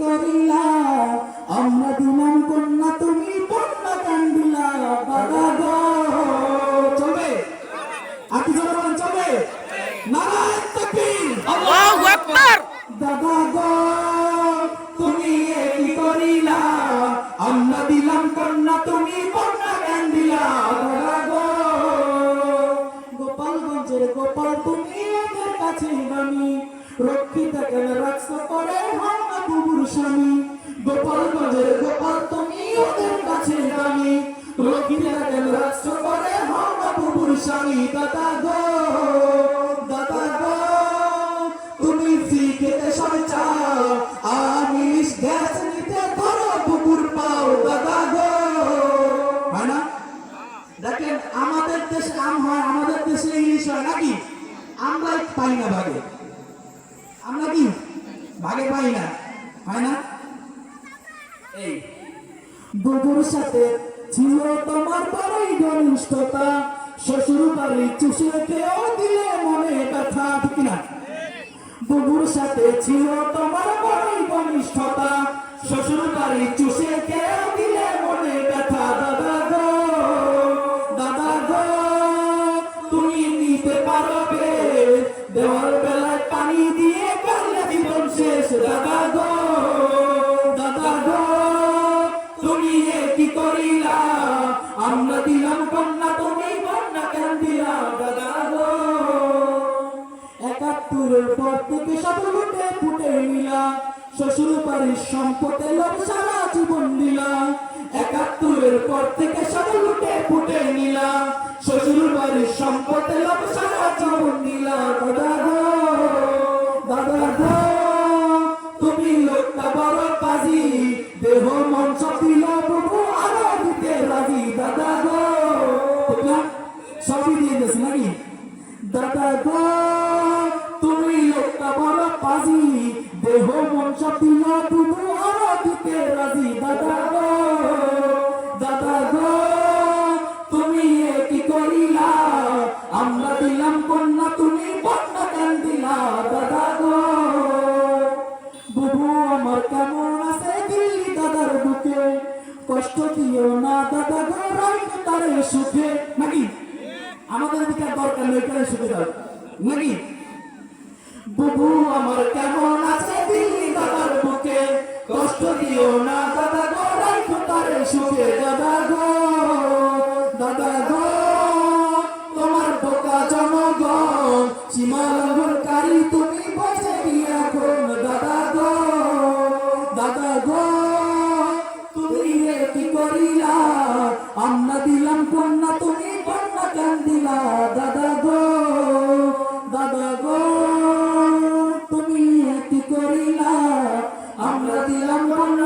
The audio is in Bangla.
করিলা আমরা দিলাম কন্যা তুমি কন্যা কান্দিলা দাদা গো চলবে আর কি বলেন চলবে নারায়ণ তাকবীর আল্লাহু আকবার দাদা গো তুমি কি করিলা আমরা দিলাম কন্যা তুমি কন্যা কান্দিলা দাদা গো গোপালগঞ্জের গোপাল তুমি ওদের কাছে দামি রক্ষিতা কেন রাখছ করে হাওয়া বুবুর স্বামী গোপালগঞ্জের গোপাল তুমি ওদের কাছে দামি রক্ষিতা কেন রাখছ করে হাওয়া বুবুর স্বামী দাদা গো তুমি ফিকেতে সবে চাও আমি ইলিশ গ্যাস নিতে ধরো বুবুর পাও দাদা গো হয় না দেখেন আমাদের দেশে আম হয় আমাদের দেশে ইলিশ হয় নাকি আমরা পাই না ভাগে আমরা কি ভাগে পাই না হয় না এই বুবুর সাথে ছিল তোমার বড়ই ঘনিষ্ঠতা শ্বশুর বাড়ি চুষে খেয়েও দিলে মনে ব্যথা ঠিক না বুবুর সাথে ছিল তোমার বড়ই ঘনিষ্ঠতা শ্বশুর বাড়ি চুষে খেয়েও দিলে মনে ব্যথা দাদা গো তুমি নিতে পারবে দেওয়ার বেলায় পানি দিয়ে কান্না জীবন শেষ দাদা গো তুমি কি করিলা আমরা দিলাম কন্যা তুমি কন্যা কান্দিলা দাদা গো ৭১-এর পর থেকে সব লুটে ফুটে নিলা শ্বশুর বাড়ির সম্পদে লোক সারা জীবন দিলা ৭১-এর পর থেকে সব লুটে ফুটে নিলা শ্বশুর বাড়ির সম্পদে লোক সারা জীবন দিলা দাদা গো তুমি লোকটা বড় কাজী দেহ মন সব দিলা প্রভু আরো দিতে রাজি দাদা গো সবই দিয়ে দিয়েছে নাকি দাদা গো তুমি লোকটা বড় কাজী দেহ মন সব দিলা প্রভু আরো দিতে রাজি দাদা গো তুমি কি করিলা আমরা দিলাম কন্যা তুমি কন্যা কান্দিলা দাদা গো বুবু আমার কেমন আছে দিল্লি দাদার বুকে কষ্ট দিও না দাদা গো রাখো তারে সুখে নাকি আমাদের দিকে দরকার নেই তারে সুখে দাও নাকি বুবু আমার কেমন আছে দিল্লি দাদার বুকে কষ্ট দিও না দাদা গো রাখো তারে সুখে দাদা গো তোমার বোকা জনগণ সীমা লঙ্ঘনকারী তুমি বসে দিয়া কোন দাদা গো তুমি কি করিলা আমরা দিলাম কন্যা তুমি কন্যা কান্দিলা দাদা গো তুমি কি করিলা আমরা দিলাম কন্যা